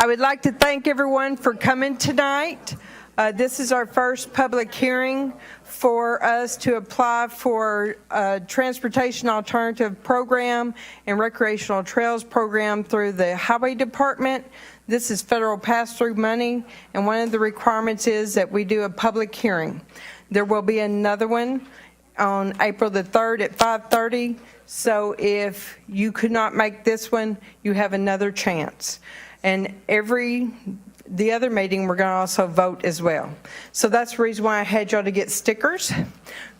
I would like to thank everyone for coming tonight. This is our first public hearing for us to apply for a transportation alternative program and recreational trails program through the Highway Department. This is federal pass-through money, and one of the requirements is that we do a public hearing. There will be another one on April the 3rd at 5:30. So if you could not make this one, you have another chance. And the other meeting, we're going to also vote as well. So that's the reason why I had y'all to get stickers.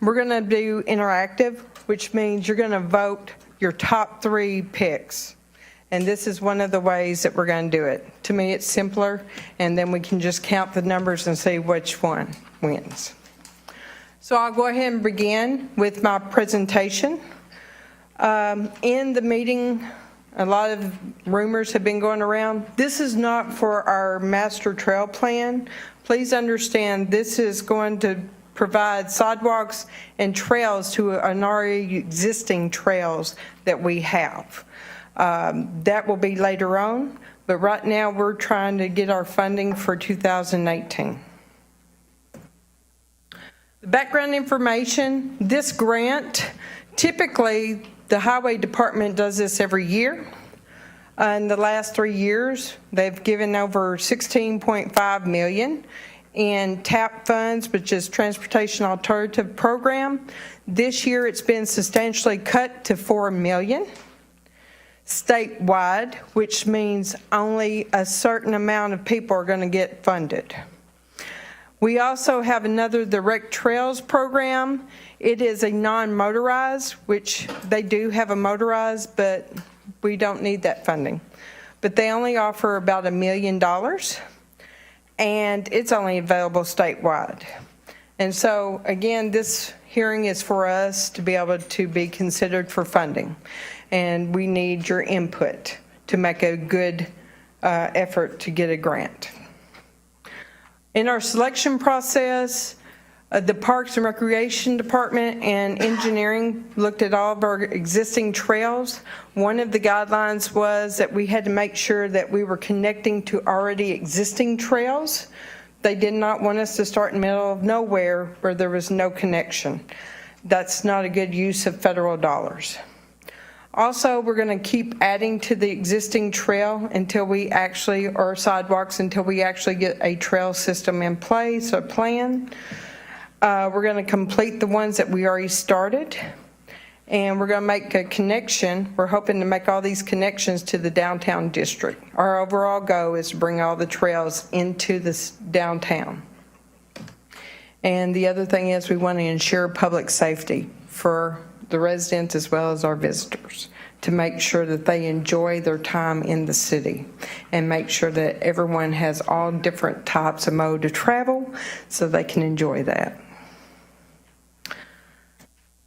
We're going to do interactive, which means you're going to vote your top 3 picks. And this is one of the ways that we're going to do it. To me, it's simpler, and then we can just count the numbers and see which one wins. So I'll go ahead and begin with my presentation. In the meeting, a lot of rumors have been going around. This is not for our master trail plan. Please understand this is going to provide sidewalks and trails to an already existing trails that we have. That will be later on, but right now we're trying to get our funding for 2018. The background information, this grant, typically the Highway Department does this every year. In the last 3 years, they've given over $16.5 million in TAP funds, which is Transportation Alternative Program. This year, it's been substantially cut to $4 million statewide, which means only a certain amount of people are going to get funded. We also have another direct trails program. It is a non-motorized, which they do have a motorized, but we don't need that funding. But they only offer about $1 million, and it's only available statewide. And so, again, this hearing is for us to be able to be considered for funding, and we need your input to make a good effort to get a grant. In our selection process, the Parks and Recreation Department and Engineering looked at all of our existing trails. One of the guidelines was that we had to make sure that we were connecting to already existing trails. They did not want us to start in the middle of nowhere where there was no connection. That's not a good use of federal dollars. Also, we're going to keep adding to the existing trail until we actually, or sidewalks, until we actually get a trail system in place, a plan. We're going to complete the ones that we already started, and we're going to make a connection. We're hoping to make all these connections to the downtown district. Our overall goal is to bring all the trails into this downtown. And the other thing is we want to ensure public safety for the residents as well as our visitors, to make sure that they enjoy their time in the city and make sure that everyone has all different types of mode of travel so they can enjoy that.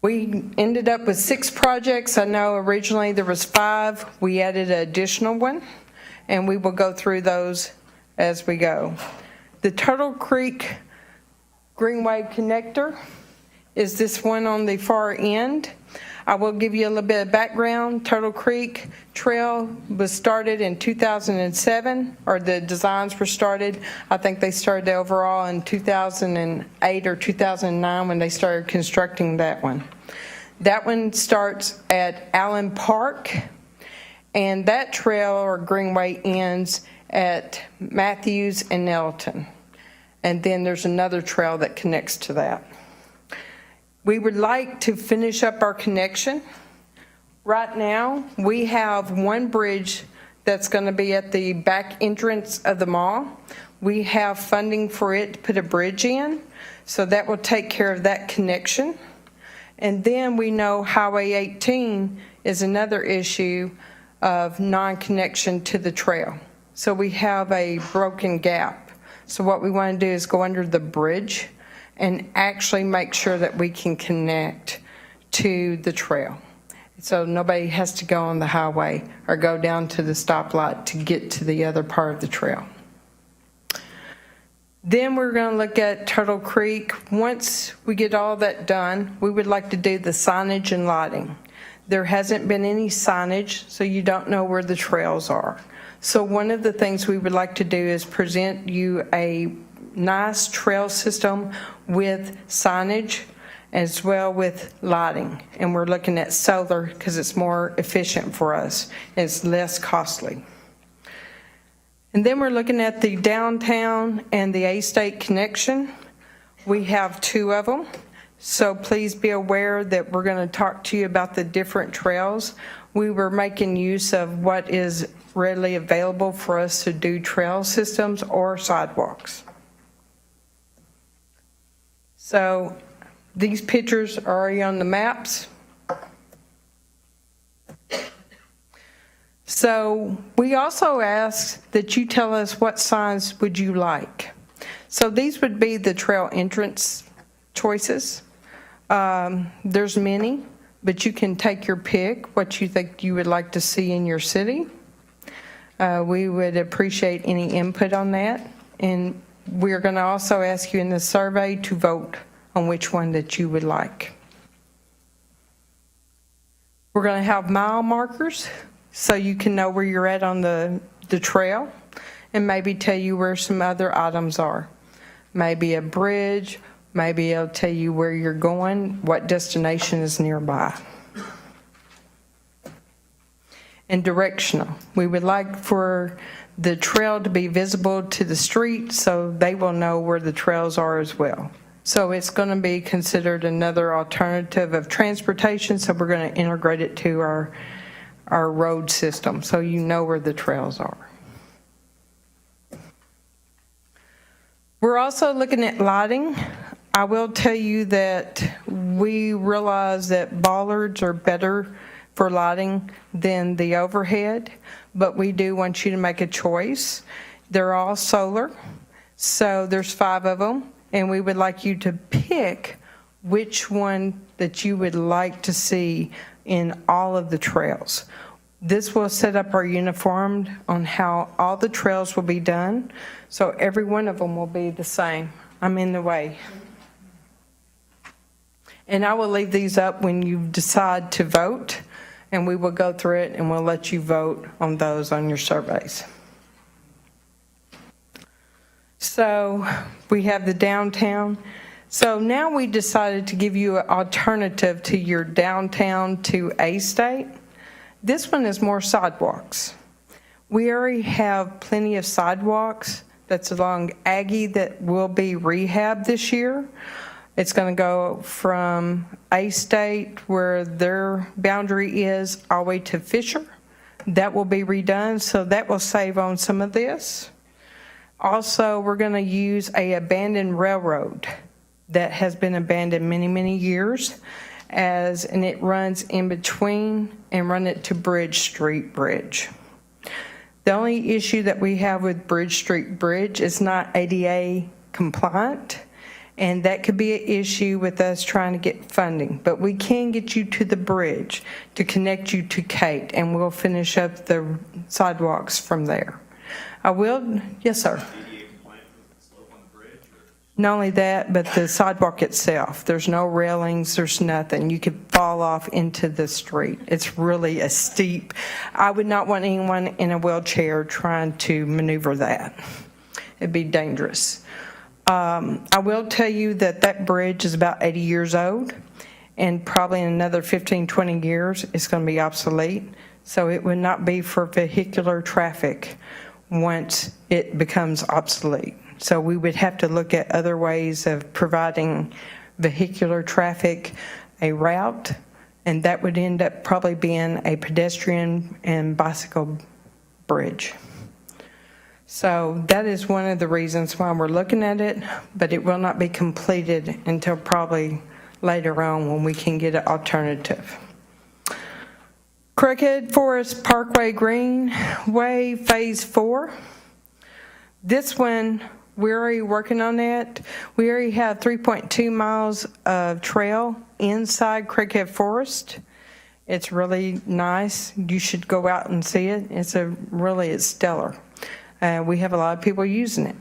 We ended up with 6 projects. I know originally there was 5. We added an additional one, and we will go through those as we go. The Turtle Creek Greenway Connector is this one on the far end. I will give you a little bit of background. Turtle Creek Trail was started in 2007, or the designs were started. I think they started overall in 2008 or 2009 when they started constructing that one. That one starts at Allen Park, and that trail or greenway ends at Matthews and Nelton. And then there's another trail that connects to that. We would like to finish up our connection. Right now, we have one bridge that's going to be at the back entrance of the mall. We have funding for it to put a bridge in, so that will take care of that connection. And then we know Highway 18 is another issue of non-connection to the trail. So we have a broken gap. So what we want to do is go under the bridge and actually make sure that we can connect to the trail. So nobody has to go on the highway or go down to the stoplight to get to the other part of the trail. Then we're going to look at Turtle Creek. Once we get all that done, we would like to do the signage and lighting. There hasn't been any signage, so you don't know where the trails are. So one of the things we would like to do is present you a nice trail system with signage as well with lighting. And we're looking at solar because it's more efficient for us. It's less costly. And then we're looking at the downtown and the A-State connection. We have two of them. So please be aware that we're going to talk to you about the different trails. We were making use of what is readily available for us to do trail systems or sidewalks. So these pictures are already on the maps. So we also ask that you tell us what signs would you like. So these would be the trail entrance choices. There's many, but you can take your pick, what you think you would like to see in your city. We would appreciate any input on that. And we're going to also ask you in the survey to vote on which one that you would like. We're going to have mile markers so you can know where you're at on the trail and maybe tell you where some other items are. Maybe a bridge. Maybe it'll tell you where you're going, what destination is nearby. And directional. We would like for the trail to be visible to the street so they will know where the trails are as well. So it's going to be considered another alternative of transportation, so we're going to integrate it to our road system so you know where the trails are. We're also looking at lighting. I will tell you that we realize that bollards are better for lighting than the overhead, but we do want you to make a choice. They're all solar, so there's 5 of them, and we would like you to pick which one that you would like to see in all of the trails. This will set up our uniformed on how all the trails will be done, so every one of them will be the same. I'm in the way. And I will leave these up when you decide to vote, and we will go through it and we'll let you vote on those on your surveys. So we have the downtown. So now we decided to give you an alternative to your downtown to A-State. This one is more sidewalks. We already have plenty of sidewalks that's along Aggie that will be rehabbed this year. It's going to go from A-State, where their boundary is, all the way to Fisher. That will be redone, so that will save on some of this. Also, we're going to use an abandoned railroad that has been abandoned many, many years, and it runs in between and run it to Bridge Street Bridge. The only issue that we have with Bridge Street Bridge is not ADA compliant. And that could be an issue with us trying to get funding. But we can get you to the bridge to connect you to Kate, and we'll finish up the sidewalks from there. I will, yes, sir. ADA compliant with the slope on the bridge? Not only that, but the sidewalk itself. There's no railings, there's nothing. You could fall off into the street. It's really a steep. I would not want anyone in a wheelchair trying to maneuver that. It'd be dangerous. I will tell you that that bridge is about 80 years old, and probably in another 15, 20 years, it's going to be obsolete. So it would not be for vehicular traffic once it becomes obsolete. So we would have to look at other ways of providing vehicular traffic a route, and that would end up probably being a pedestrian and bicycle bridge. So that is one of the reasons why we're looking at it, but it will not be completed until probably later on when we can get an alternative. Craighead Forest Parkway Greenway Phase 4. This one, we're already working on that. We already have 3.2 miles of trail inside Craighead Forest. It's really nice. You should go out and see it. It's stellar. We have a lot of people using it.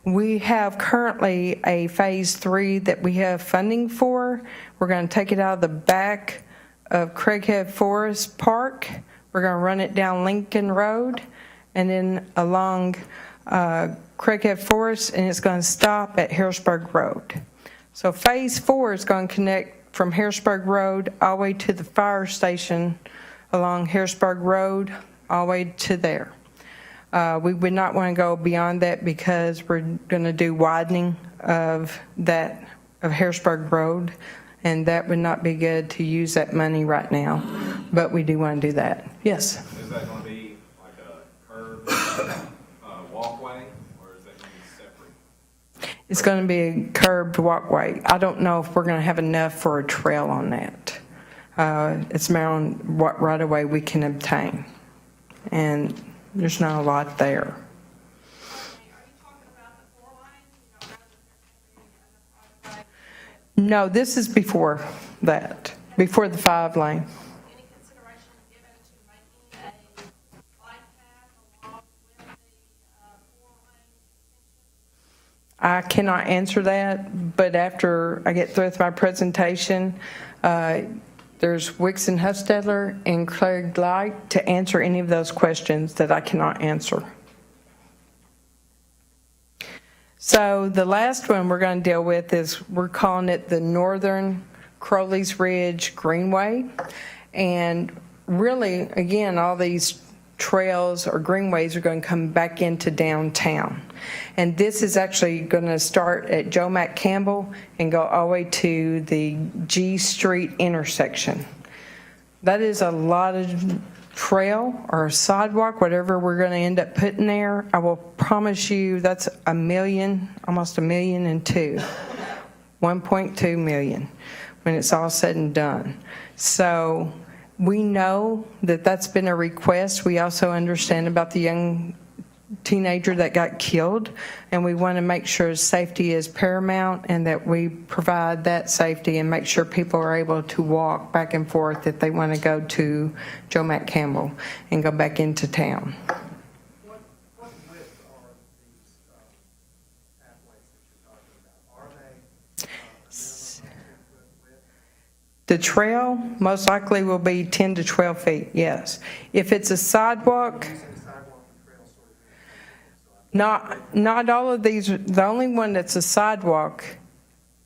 We have currently a phase 3 that we have funding for. We're going to take it out of the back of Craighead Forest Park. We're going to run it down Lincoln Road and then along Craighead Forest, and it's going to stop at Harrisburg Road. So phase 4 is going to connect from Harrisburg Road all the way to the fire station along Harrisburg Road, all the way to there. We would not want to go beyond that because we're going to do widening of Harrisburg Road, and that would not be good to use that money right now, but we do want to do that. Yes? Is that going to be like a curved walkway, or is that going to be separate? It's going to be a curved walkway. I don't know if we're going to have enough for a trail on that. It's around what right away we can obtain, and there's not a lot there. Are you talking about the 4 lane? No, this is before that, before the 5 lane. Any consideration given to making a bike path along with the 4 lane? I cannot answer that, but after I get through with my presentation, there's Wixon Hufstedler and Craig Light to answer any of those questions that I cannot answer. So the last one we're going to deal with is, we're calling it the Northern Crowley's Ridge Greenway. And really, again, all these trails or greenways are going to come back into downtown. And this is actually going to start at Joe Mack Campbell and go all the way to the G Street intersection. That is a lot of trail or sidewalk, whatever we're going to end up putting there. I will promise you that's $1 million, almost $1.2 million, 1.2 million when it's all said and done. So we know that that's been a request. We also understand about the young teenager that got killed, and we want to make sure safety is paramount and that we provide that safety and make sure people are able to walk back and forth if they want to go to Joe Mack Campbell and go back into town. What width are these pathways that you're talking about? Are they minimum of 10-foot width? The trail most likely will be 10 to 12 feet, yes. If it's a sidewalk, Using sidewalk and trail sort of interchangeable, so not all of these, the only one that's a sidewalk,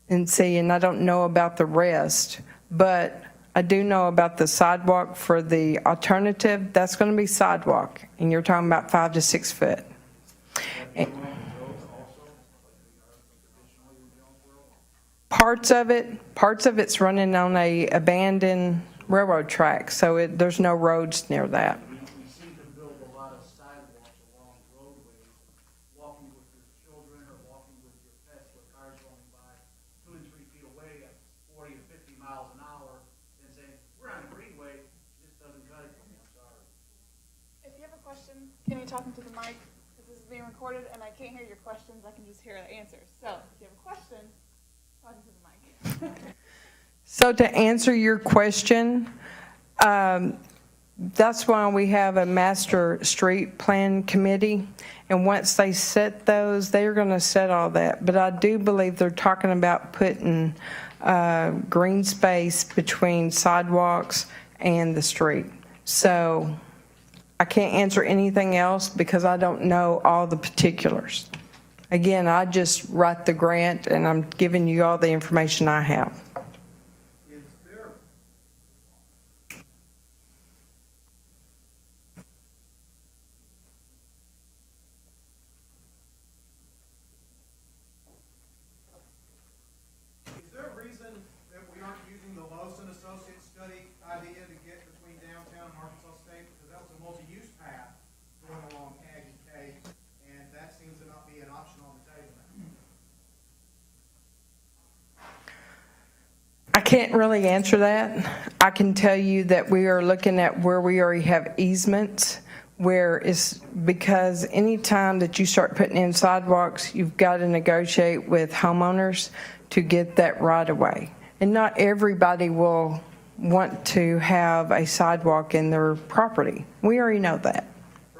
and I don't know about the rest, but I do know about the sidewalk for the alternative. That's going to be sidewalk, and you're talking about 5 to 6 foot. Parts of it's running on a abandoned railroad track, so there's no roads near that. We seem to build a lot of sidewalks along roadways, walking with your children or walking with your pets, with cars going by 2 and 3 feet away at 40 to 50 miles an hour, and saying, we're on a greenway, this doesn't cut it for me, I'm sorry. If you have a question, can you talk into the mic? Because this is being recorded and I can't hear your questions, I can just hear the answers. So if you have a question, talk into the mic. So to answer your question, that's why we have a master street plan committee. And once they set those, they're going to set all that. But I do believe they're talking about putting green space between sidewalks and the street. So I can't answer anything else because I don't know all the particulars. Again, I just write the grant and I'm giving you all the information I have. is there, is there a reason that we aren't using the Lawson Associates study idea to get between downtown and Arkansas State? Because that was a multi-use path going along Ag and K, and that seems to not be an option on the table now. I can't really answer that. I can tell you that we are looking at where we already have easements, where it's because anytime that you start putting in sidewalks, you've got to negotiate with homeowners to get that right of way. And not everybody will want to have a sidewalk in their property. We already know that.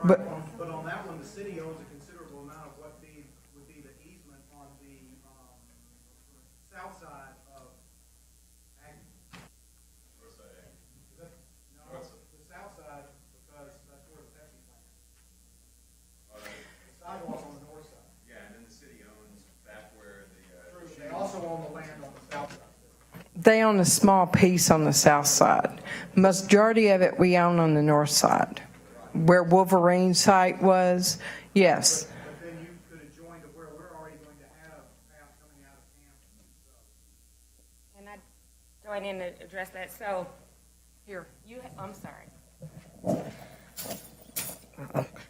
But But on that one, the city owns a considerable amount of what would be the easement on the south side of Aggie. they own a small piece on the south side. Majority of it we own on the north side. Where Wolverine site was, yes. But then you could have joined to where we're already going to have a path coming out of campus. Can I join in to address that? So, here, I'm sorry.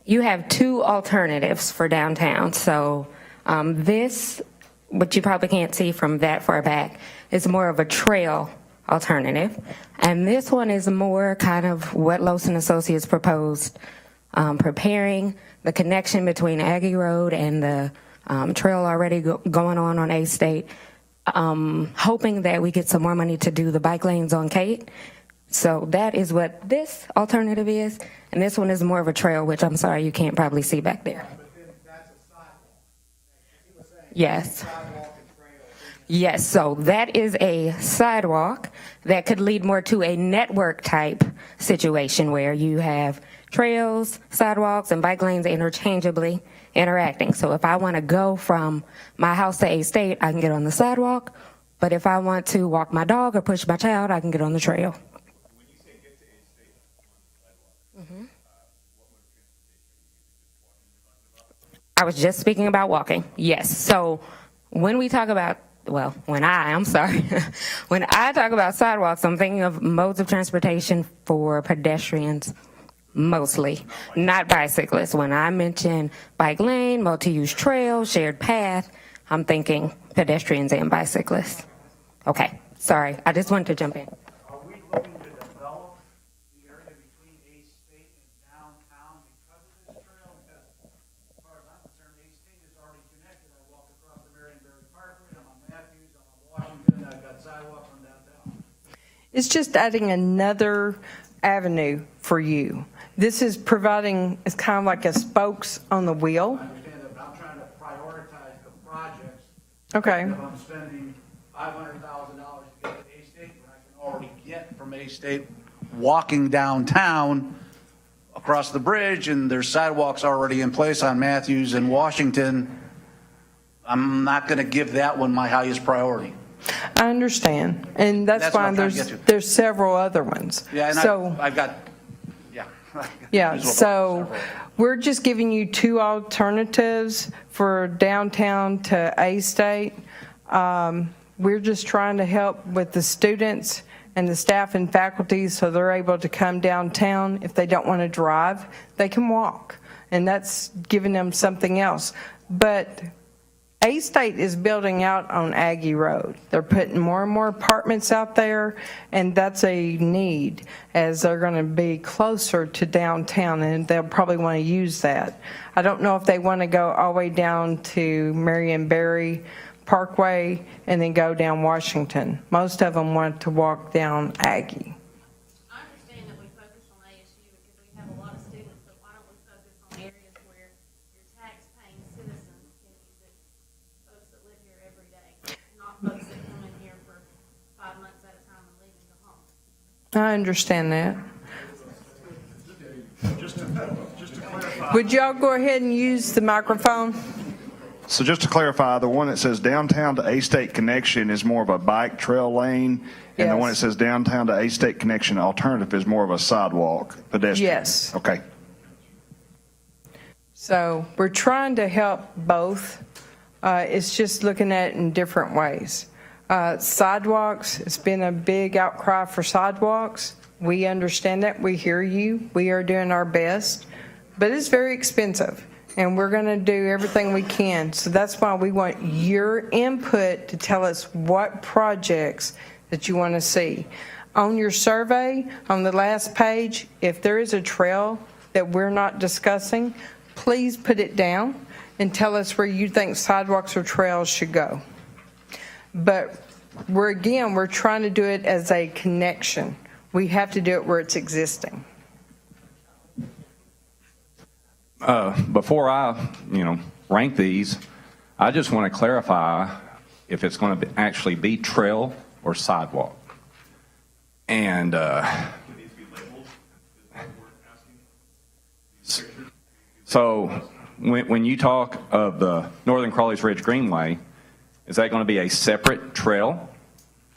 You have two alternatives for downtown. So, this, what you probably can't see from that far back, is more of a trail alternative. And this one is more kind of what Lawson Associates proposed, preparing the connection between Aggie Road and the trail already going on A State, hoping that we get some more money to do the bike lanes on Kate. So that is what this alternative is. And this one is more of a trail, which I'm sorry you can't probably see back there. But then that's a sidewalk. He was saying Yes. sidewalk and trail. Yes, so that is a sidewalk that could lead more to a network type situation where you have trails, sidewalks, and bike lanes interchangeably interacting. So if I want to go from my house to A State, I can get on the sidewalk. But if I want to walk my dog or push my child, I can get on the trail. When you say get to A State on the sidewalk, what mode of transportation I was just speaking about walking. Yes. So when we talk about, well, when I talk about sidewalks, I'm thinking of modes of transportation for pedestrians mostly, not bicyclists. When I mention bike lane, multi-use trail, shared path, I'm thinking pedestrians and bicyclists. Okay. Sorry. I just wanted to jump in. Are we looking to develop the area between A State and downtown because of this trail? Because as far as I'm concerned, A State is already connected. I walk across the Marionberry Parkway, I'm on Matthews, I'm on Washington, I've got sidewalk on downtown. It's just adding another avenue for you. This is providing, it's kind of like a spokes on the wheel. I understand that, but I'm trying to prioritize the projects. Okay. If I'm spending $500,000 to get to A State, when I can already get from A State walking downtown across the bridge, and there's sidewalks already in place on Matthews and Washington, I'm not going to give that one my highest priority. I understand, and that's That's what why I'm trying to get to. there's several other ones. Yeah, and So, I've got, yeah. yeah, Might as well so several. we're just giving you two alternatives for downtown to A State. We're just trying to help with the students and the staff and faculty so they're able to come downtown. If they don't want to drive, they can walk, and that's giving them something else. But A State is building out on Aggie Road. They're putting more and more apartments out there, and that's a need as they're going to be closer to downtown, and they'll probably want to use that. I don't know if they want to go all the way down to Marionberry Parkway and then go down Washington. Most of them want to walk down Aggie. I understand that we focus on ASU because we have a lot of students, but why don't we focus on areas where your tax-paying citizens can use it, folks that live here every day, not folks that come in here for 5 months at a time and leave and go home. I understand that. Would y'all go ahead and use the microphone? So just to clarify, the one that says downtown to A State connection is more of a bike trail lane, and the one that Yes. says downtown to A State connection alternative is more of a sidewalk pedestrian. Yes. Okay. So we're trying to help both. It's just looking at it in different ways. Sidewalks, it's been a big outcry for sidewalks. We understand that. We hear you. We are doing our best. But it's very expensive, and we're going to do everything we can. So that's why we want your input to tell us what projects that you want to see. On your survey, on the last page, if there is a trail that we're not discussing, please put it down and tell us where you think sidewalks or trails should go. But we're trying to do it as a connection. We have to do it where it's existing. Before I, rank these, I just want to clarify if it's going to actually be trail or sidewalk. And so when you talk of the Northern Crawleys Ridge Greenway, is that going to be a separate trail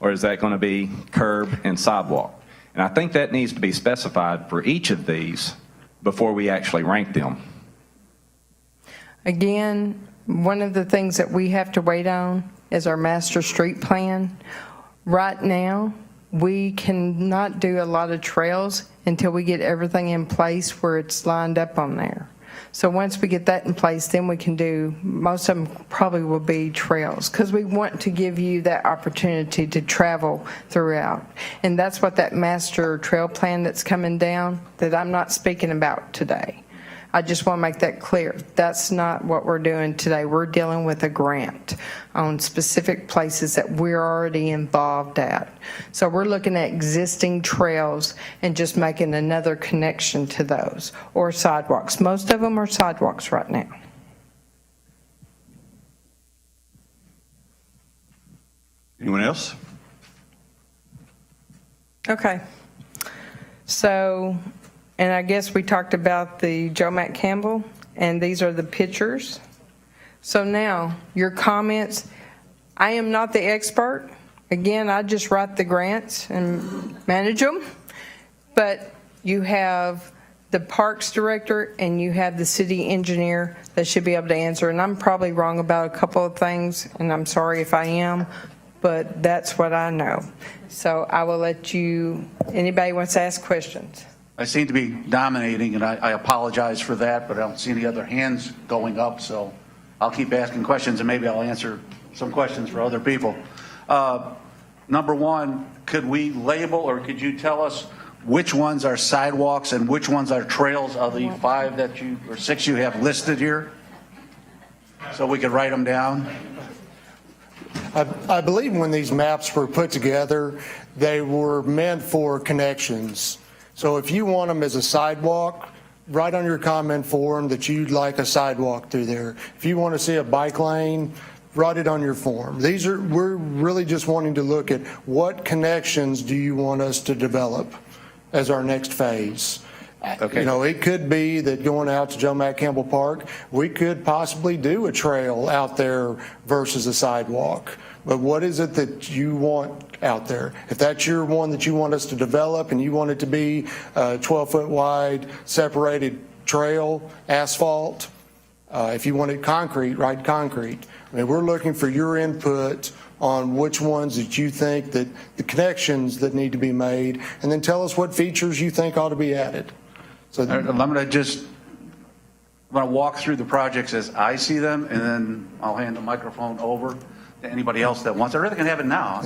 or is that going to be curb and sidewalk? And I think that needs to be specified for each of these before we actually rank them. Again, one of the things that we have to wait on is our master street plan. Right now, we cannot do a lot of trails until we get everything in place where it's lined up on there. So once we get that in place, then we can do, most of them probably will be trails, because we want to give you that opportunity to travel throughout. And that's what that master trail plan that's coming down, that I'm not speaking about today. I just want to make that clear. That's not what we're doing today. We're dealing with a grant on specific places that we're already involved at. So we're looking at existing trails and just making another connection to those, or sidewalks. Most of them are sidewalks right now. Anyone else? Okay. So, and I guess we talked about the Joe Mack Campbell, and these are the pictures. So now, your comments, I am not the expert. Again, I just write the grants and manage them. But you have the parks director and you have the city engineer that should be able to answer. And I'm probably wrong about a couple of things, and I'm sorry if I am, but that's what I know. So I will let you, anybody wants to ask questions? I seem to be dominating, and I apologize for that, but I don't see any other hands going up, so I'll keep asking questions, and maybe I'll answer some questions for other people. Number one, could we label, or could you tell us which ones are sidewalks and which ones are trails of the 5 that you, or 6 you have listed here? So we could write them down. I believe when these maps were put together, they were meant for connections. So if you want them as a sidewalk, write on your comment form that you'd like a sidewalk through there. If you want to see a bike lane, write it on your form. We're really just wanting to look at what connections do you want us to develop as our next phase. Okay. You know, it could be that going out to Joe Mack Campbell Park, we could possibly do a trail out there versus a sidewalk. But what is it that you want out there? If that's your one that you want us to develop and you want it to be a 12-foot wide separated trail, asphalt, if you want it concrete, write concrete. I mean, we're looking for your input on which ones that you think that the connections that need to be made, and then tell us what features you think ought to be added. So I'm going to walk through the projects as I see them, and then I'll hand the microphone over to anybody else that wants. I really can have it now,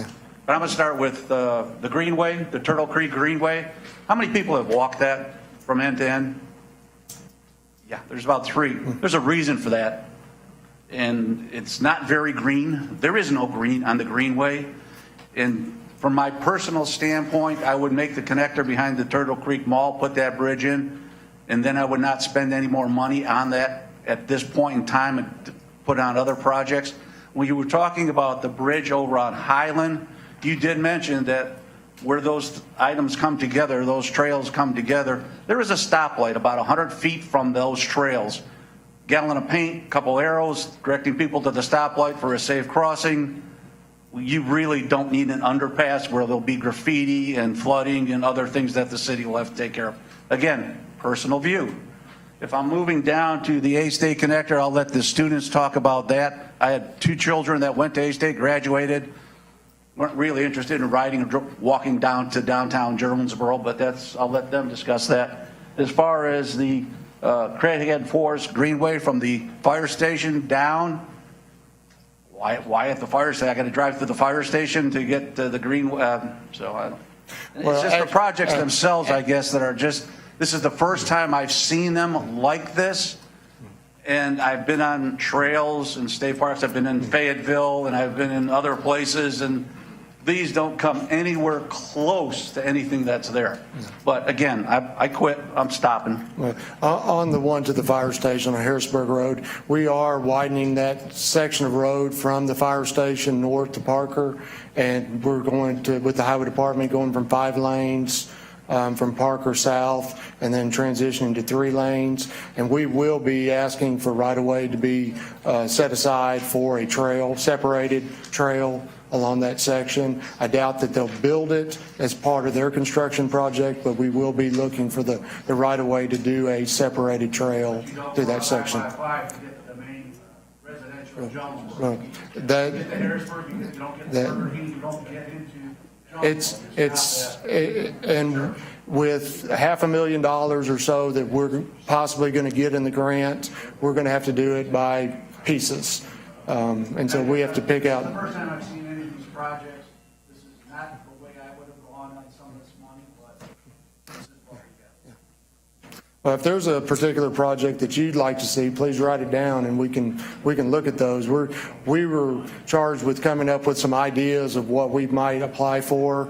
but I'm going to start with the Greenway, the Turtle Creek Greenway. How many people have walked that from end to end? Yeah, there's about 3. There's a reason for that, and it's not very green. There is no green on the Greenway, and from my personal standpoint, I would make the connector behind the Turtle Creek Mall, put that bridge in, and then I would not spend any more money on that at this point in time and put on other projects. When you were talking about the bridge over on Highland, you did mention that where those items come together, those trails come together, there is a stoplight about 100 feet from those trails. Gallon of paint, couple arrows directing people to the stoplight for a safe crossing. You really don't need an underpass where there'll be graffiti and flooding and other things that the city will have to take care of. Again, personal view. If I'm moving down to the A-State connector, I'll let the students talk about that. I had 2 children that went to A-State, graduated, weren't really interested in riding or walking down to downtown Germansboro, but I'll let them discuss that. As far as the Craighead Forest Greenway from the fire station down, why at the fire station? I got to drive to the fire station to get to the green. So I don't. It's just the projects themselves, I guess, that are just. This is the first time I've seen them like this, and I've been on trails and state parks. I've been in Fayetteville and I've been in other places, and these don't come anywhere close to anything that's there. But again, I quit. I'm stopping. on the one to the fire station on Harrisburg Road, we are widening that section of road from the fire station north to Parker, and we're going to, with the highway department, going from 5 lanes from Parker south and then transitioning to 3 lanes. And we will be asking for right-of-way to be set aside for a trail, separated trail along that section. I doubt that they'll build it as part of their construction project, but we will be looking for the right-of-way to do a separated trail through that section. You don't go on 5 to get to the main residential Jones. Well, You that, get to Harrisburg, you don't get to that- Burger King, you don't get into Jones. and with $500,000 or so that we're possibly going to get in the grant, we're going to have to do it by pieces. And so we have to pick This out. is the first time I've seen any of these projects. This is not the way I would have gone on some of this money, but this is what we got. Well, if there's a particular project that you'd like to see, please write it down and we can look at those. We were charged with coming up with some ideas of what we might apply for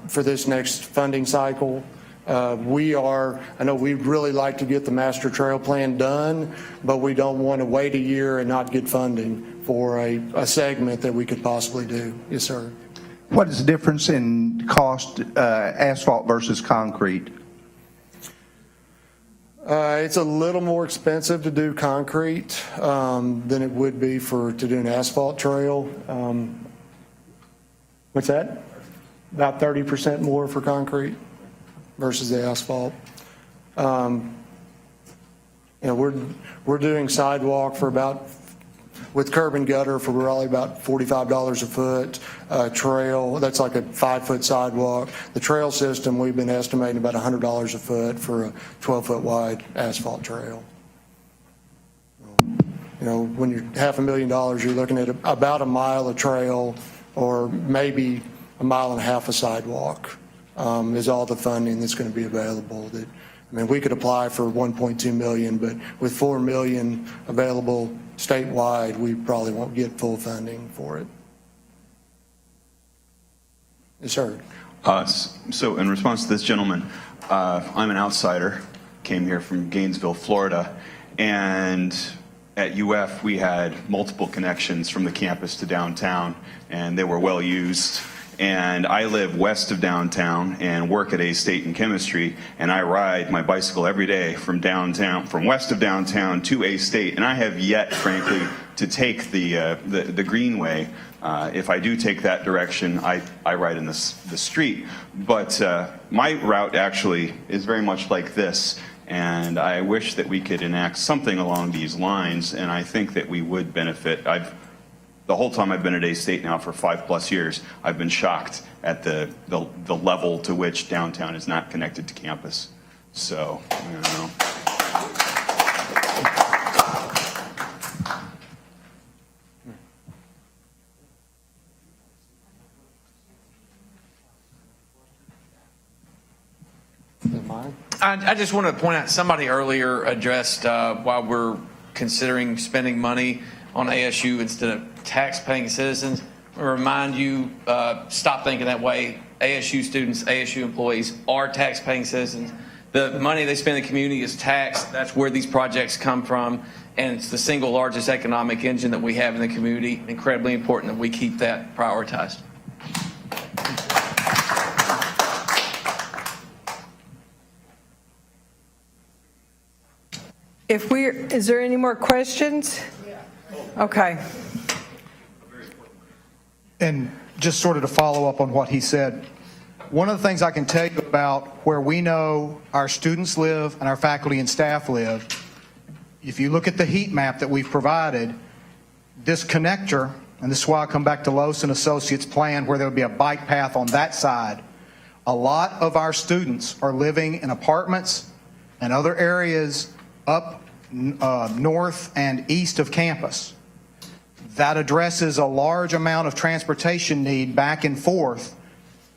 this next funding cycle. I know we'd really like to get the master trail plan done, but we don't want to wait a year and not get funding for a segment that we could possibly do. Yes, sir. What is the difference in cost, asphalt versus concrete? It's a little more expensive to do concrete than it would be to do an asphalt trail. What's that? About 30% more for concrete versus the asphalt. We're doing sidewalk with curb and gutter for probably about $45 a foot. Trail, that's like a 5-foot sidewalk. The trail system, we've been estimating about $100 a foot for a 12-foot wide asphalt trail. When you're $500,000, you're looking at about a mile of trail or maybe a mile and a half of sidewalk is all the funding that's going to be available. We could apply for $1.2 million, but with $4 million available statewide, we probably won't get full funding for it. Yes, sir. So in response to this gentleman, I'm an outsider, came here from Gainesville, Florida, and at UF we had multiple connections from the campus to downtown, and they were well used. And I live west of downtown and work at A-State in chemistry, and I ride my bicycle every day from west of downtown to A-State, and I have yet, frankly, to take the Greenway. If I do take that direction, I ride in the street. But my route actually is very much like this, and I wish that we could enact something along these lines, and I think that we would benefit. The whole time I've been at A-State now for 5+ years, I've been shocked at the level to which downtown is not connected to campus. So, I don't know. I just want to point out, somebody earlier addressed why we're considering spending money on ASU instead of tax-paying citizens. I remind you, stop thinking that way. ASU students, ASU employees are tax-paying citizens. The money they spend in the community is taxed. That's where these projects come from, and it's the single largest economic engine that we have in the community. Incredibly important that we keep that prioritized. Is there any more questions? Okay. And just sort of to follow up on what he said, one of the things I can tell you about where we know our students live and our faculty and staff live, if you look at the heat map that we've provided, this connector, and this is why I come back to Loos and Associates' plan where there would be a bike path on that side, a lot of our students are living in apartments and other areas up north and east of campus. That addresses a large amount of transportation need back and forth.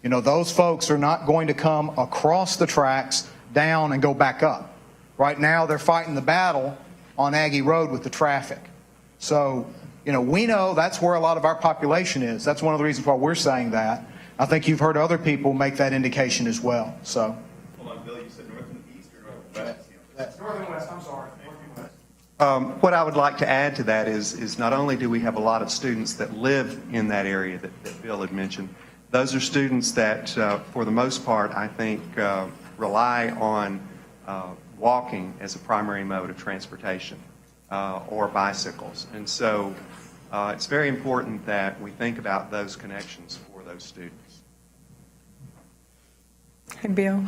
Those folks are not going to come across the tracks down and go back up. Right now, they're fighting the battle on Aggie Road with the traffic. So, we know that's where a lot of our population is. That's one of the reasons why we're saying that. I think you've heard other people make that indication as well. So. Hold on, Bill, you said north and east or northwest? North and west, I'm sorry. What I would like to add to that is not only do we have a lot of students that live in that area that Bill had mentioned, those are students that, for the most part, I think, rely on walking as a primary mode of transportation or bicycles. And so It's very important that we think about those connections for those students. Hey, Bill.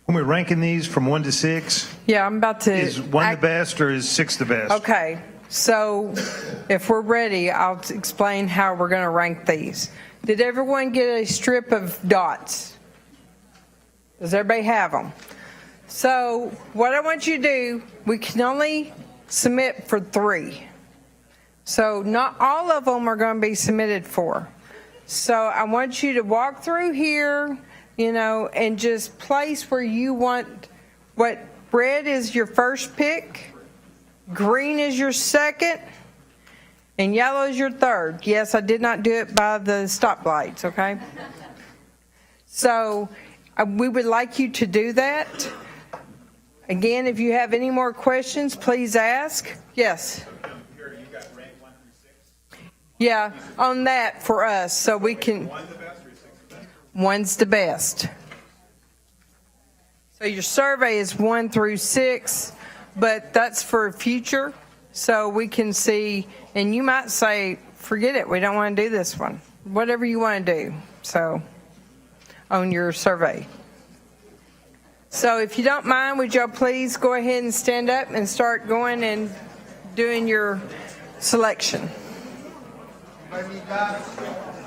When we're ranking these from 1 to 6, Yeah, I'm about to. is 1 the best or is 6 the best? Okay, so if we're ready, I'll explain how we're going to rank these. Did everyone get a strip of dots? Does everybody have them? So what I want you to do, we can only submit for 3. So not all of them are going to be submitted for. So I want you to walk through here, and just place where you want. What red is your first pick, green is your second, and yellow is your third. Yes, I did not do it by the stoplights, okay? So we would like you to do that. Again, if you have any more questions, please ask. Yes? Yeah, on that for us, so we can. One's the best. So your survey is 1 through 6, but that's for future, so we can see, and you might say, forget it, we don't want to do this one. Whatever you want to do, so, on your survey. So if you don't mind, would y'all please go ahead and stand up and start going and doing your selection. Maybe you got it.